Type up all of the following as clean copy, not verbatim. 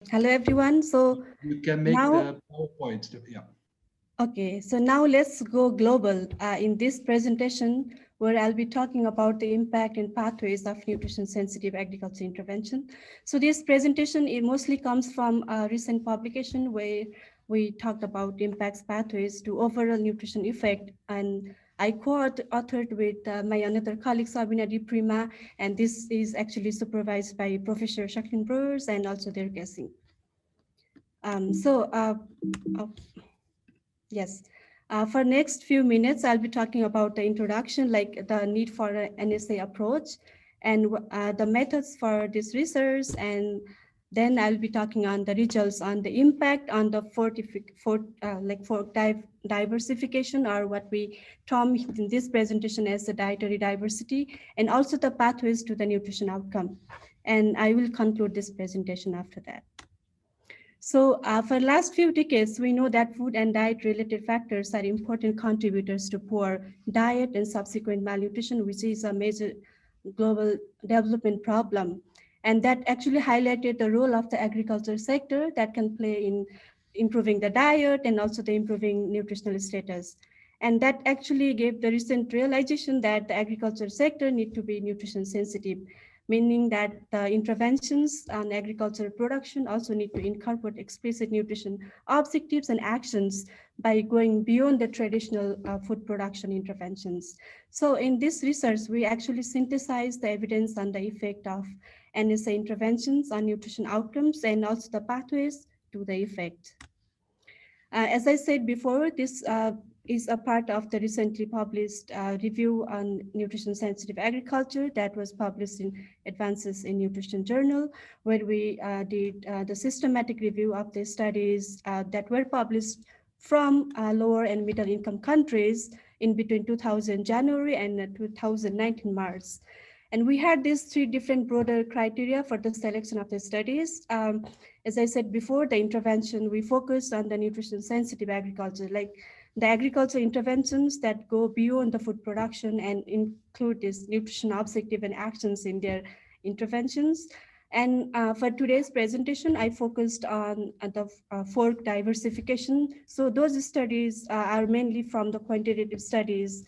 Hello, everyone. So You can make now, the PowerPoint. Yeah. okay, so now let's go global in this presentation where I'll be talking about the impact and pathways of nutrition-sensitive agriculture intervention. So this presentation, it mostly comes from a recent publication where we talked about impacts pathways to overall nutrition effect. And I co-authored with my another colleague, Sabina Di Prima, and this is actually supervised by Professor Jacqueline Brewers and also their guessing. Um, so, uh, uh, yes, for next few minutes, I'll be talking about the introduction, like the need for an NSA approach and the methods for this research. And then I'll be talking on the results on the impact on the diversification, or what we term in this presentation as the dietary diversity, and also the pathways to the nutrition outcome. And I will conclude this presentation after that. So for last few decades, we know that food and diet-related factors are important contributors to poor diet and subsequent malnutrition, which is a major global development problem. And that actually highlighted the role of the agriculture sector that can play in improving the diet and also the improving nutritional status. And that actually gave the recent realization that the agriculture sector need to be nutrition sensitive, meaning that the interventions on agricultural production also need to incorporate explicit nutrition objectives and actions by going beyond the traditional food production interventions. So in this research, we actually synthesized the evidence on the effect of NSA interventions on nutrition outcomes and also the pathways to the effect. As I said before, this is a part of the recently published review on nutrition sensitive agriculture that was published in Advances in Nutrition Journal, where we did the systematic review of the studies that were published from lower and middle income countries in between 2000 January and 2019 March. And we had these three different broader criteria for the selection of the studies. As I said before, the intervention, we focused on the nutrition sensitive agriculture, like the agriculture interventions that go beyond the food production and include this nutrition objective and actions in their interventions. And for today's presentation, I focused on the fork diversification. So those studies are mainly from the quantitative studies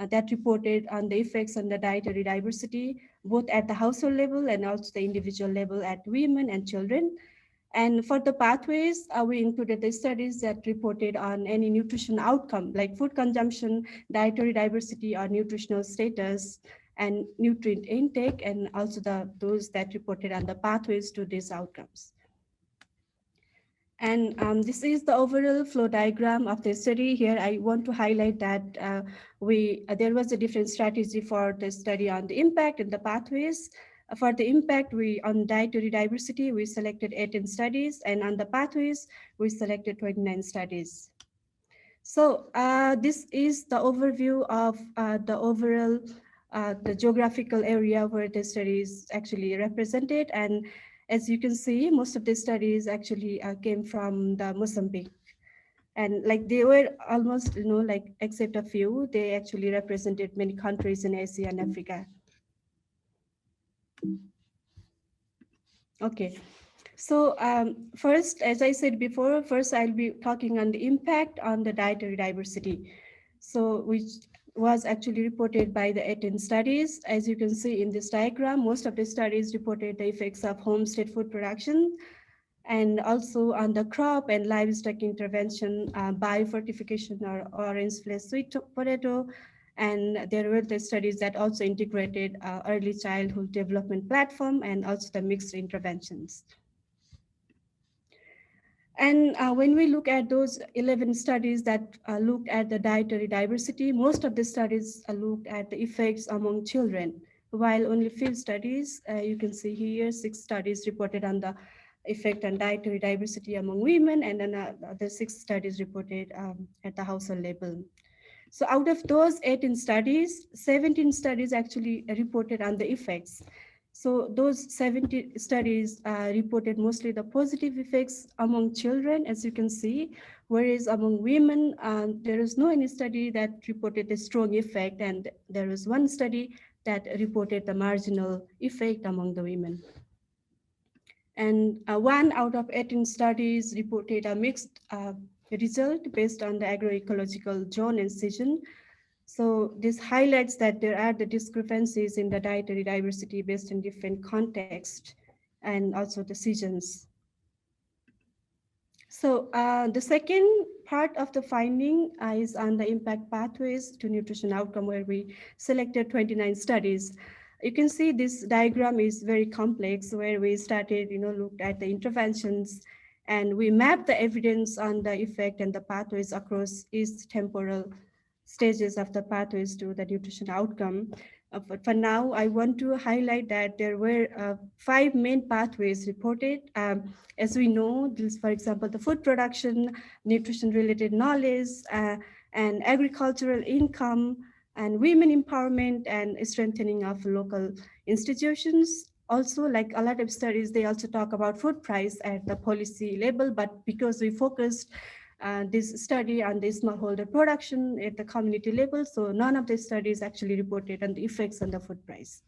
that reported on the effects on the dietary diversity, both at the household level and also the individual level at women and children. And for the pathways, we included the studies that reported on any nutrition outcome, like food consumption, dietary diversity, or nutritional status, and nutrient intake, and also those that reported on the pathways to these outcomes. And this is the overall flow diagram of the study. Here, I want to highlight that there was a different strategy for the study on the impact and the pathways. For the impact, on dietary diversity, we selected 18 studies, and on the pathways, we selected 29 studies. So this is the overview of the overall the geographical area where the study is actually represented. And as you can see, most of the studies actually came from the Mozambique. And like they were almost, like except a few, they actually represented many countries in Asia and Africa. Okay. So first, as I said before, first I'll be talking on the impact on the dietary diversity. So which was actually reported by the 18 studies. As you can see in this diagram, most of the studies reported the effects of homestead food production and also on the crop and livestock intervention, biofortification or orange flesh sweet potato. And there were the studies that also integrated early childhood development platform and also the mixed interventions. And when we look at those 11 studies that looked at the dietary diversity, most of the studies looked at the effects among children, while only few studies, you can see here, 6 studies reported on the effect on dietary diversity among women, and then the 6 studies reported at the household level. So out of those 18 studies, 17 studies actually reported on the effects. So those 70 studies reported mostly the positive effects among children, as you can see, whereas among women, there is no any study that reported a strong effect, and there was one study that reported the marginal effect among the women. And 1 out of 18 studies reported a mixed result based on the agroecological zone and season. So this highlights that there are the discrepancies in the dietary diversity based on different contexts and also the seasons. So the second part of the finding is on the impact pathways to nutrition outcome, where we selected 29 studies. You can see this diagram is very complex, where we started, looked at the interventions, and we mapped the evidence on the effect and the pathways across each temporal stages of the pathways to the nutrition outcome. But for now, I want to highlight that there were 5 main pathways reported. As we know, this, for example, the food production, nutrition-related knowledge, and agricultural income, and women empowerment, and strengthening of local institutions. Also, like a lot of studies, they also talk about food price at the policy level, but because we focused this study on the smallholder production at the community level, so none of the studies actually reported on the effects on the food price.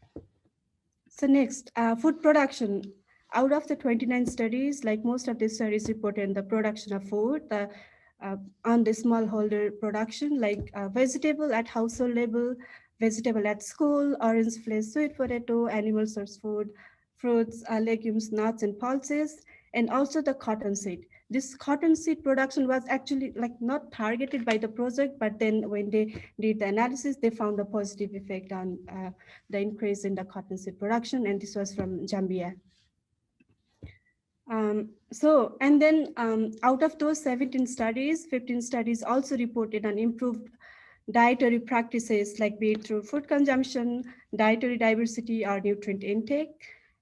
So next, food production. Out of the 29 studies, like most of the studies reported the production of food on the smallholder production, like vegetable at household level, vegetable at school, orange flesh, sweet potato, animal source food, fruits, legumes, nuts, and pulses, and also the cotton seed. This cotton seed production was actually like not targeted by the project, but then when they did the analysis, they found a positive effect on the increase in the cotton seed production, and this was from Zambia. And then out of those 17 studies, 15 studies also reported an improved dietary practices, like be it through food consumption, dietary diversity, or nutrient intake.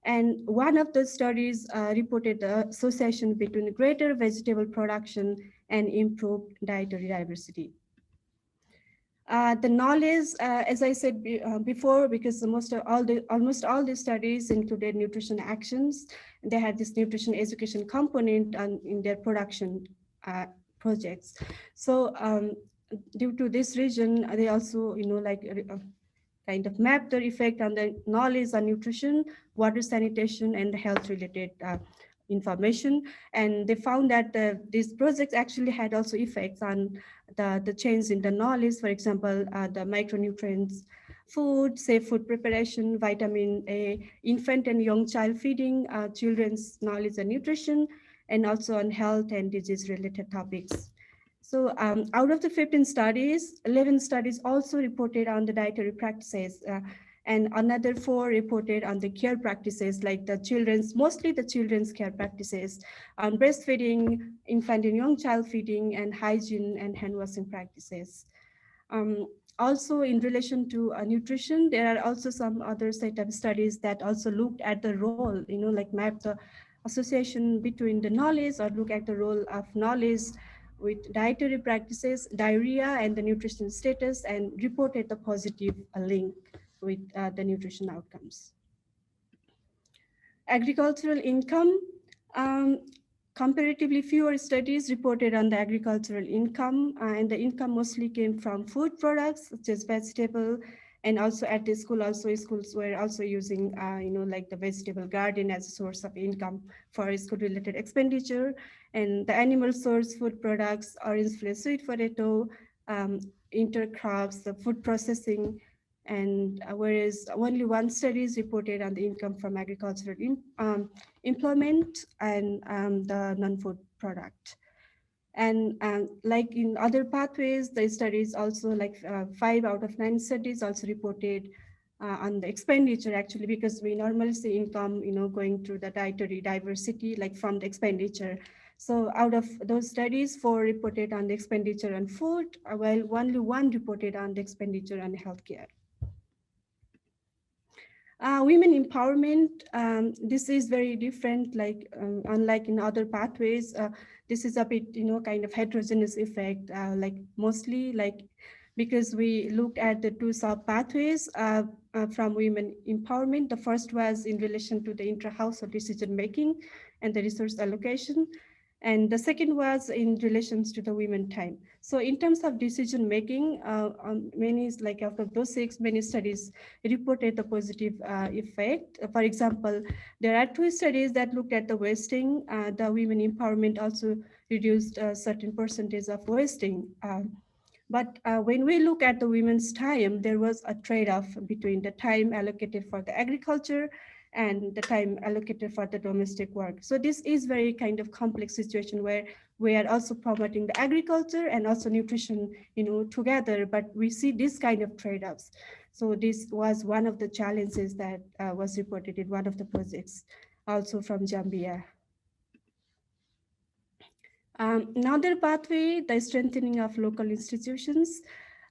And one of the studies reported the association between greater vegetable production and improved dietary diversity. The knowledge, as I said before, because almost all the studies included nutrition actions, they had this nutrition education component in their production projects. So due to this region, they also, kind of map their effect on the knowledge on nutrition, water sanitation, and health-related information. And they found that these projects actually had also effects on the change in the knowledge, for example, the micronutrients, food, safe food preparation, vitamin A, infant and young child feeding, children's knowledge and nutrition, and also on health and disease-related topics. So out of the 15 studies, 11 studies also reported on the dietary practices, and another 4 reported on the care practices, like mostly the children's care practices on breastfeeding, infant and young child feeding, and hygiene and hand washing practices. Also, in relation to nutrition, there are also some other set of studies that also looked at the role, like map the association between the knowledge, or look at the role of knowledge with dietary practices, diarrhea, and the nutrition status, and reported the positive link with the nutrition outcomes. Agricultural income, comparatively fewer studies reported on the agricultural income, and the income mostly came from food products such as vegetable, and also at the school, also schools were also using, like the vegetable garden as a source of income for school-related expenditure, and the animal source food products, orange flesh, sweet potato, intercrops, the food processing, and whereas only 1 study is reported on the income from agricultural employment and the non-food product. And like in other pathways, the studies also, like 5 out of 9 studies also reported on the expenditure, actually, because we normally see income, going through the dietary diversity, like from the expenditure. So out of those studies, 4 reported on the expenditure on food, while only 1 reported on the expenditure on healthcare. Women empowerment, this is very different, like unlike in other pathways, this is a bit, kind of heterogeneous effect, like mostly like, because we looked at the 2 sub-pathways from women empowerment. The first was in relation to the intra-household decision-making and the resource allocation. And the second was in relations to the women time. So in terms of decision making, many like after those six, many studies reported the positive effect. For example, there are two studies that looked at the wasting. The women empowerment also reduced a certain percentage of wasting. But when we look at the women's time, there was a trade-off between the time allocated for the agriculture and the time allocated for the domestic work. So this is very kind of complex situation where we are also promoting the agriculture and also nutrition, together, but we see this kind of trade-offs. So this was one of the challenges that was reported in one of the projects, also from Zambia. Another pathway, the strengthening of local institutions.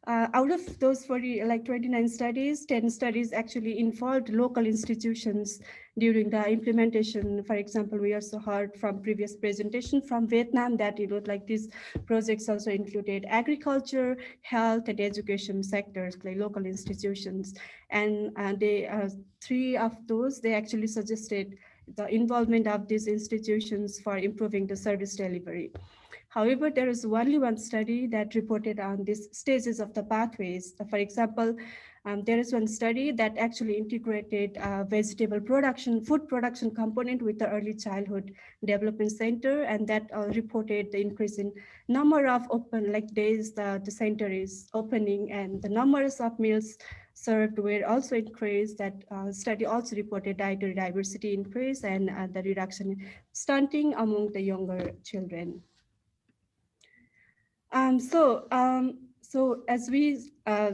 Out of those 29 studies, 10 studies actually involved local institutions during the implementation. For example, we also heard from previous presentation from Vietnam that like these projects also included agriculture, health, and education sectors, like local institutions. And they three of those, they actually suggested the involvement of these institutions for improving the service delivery. However, there is only one study that reported on these stages of the pathways. For example, there is one study that actually integrated vegetable production, food production component with the early childhood development center, and that reported the increase in number of open days the center is opening, and the numbers of meals served were also increased. That study also reported dietary diversity increase and the reduction in stunting among the younger children. So as we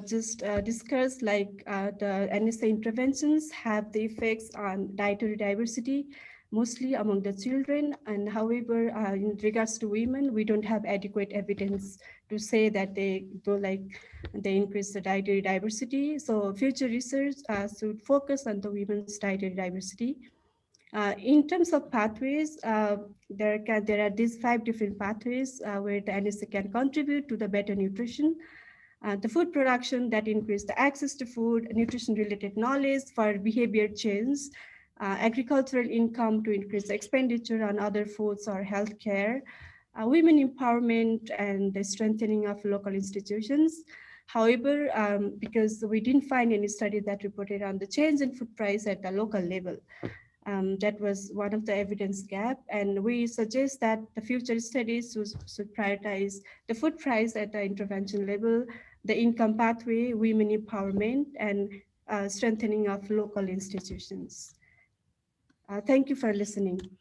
just discussed, the NSA interventions have the effects on dietary diversity, mostly among the children. And however, in regards to women, we don't have adequate evidence to say that they increase the dietary diversity. So future research should focus on the women's dietary diversity. In terms of pathways, there are these 5 different pathways where the NSA can contribute to the better nutrition. The food production that increase the access to food, nutrition-related knowledge for behavior change, agricultural income to increase the expenditure on other foods or healthcare, women empowerment, and the strengthening of local institutions. However, because we didn't find any study that reported on the change in food price at the local level. That was one of the evidence gap, and we suggest that the future studies should prioritize the food price at the intervention level, the income pathway, women empowerment, and strengthening of local institutions. Thank you for listening.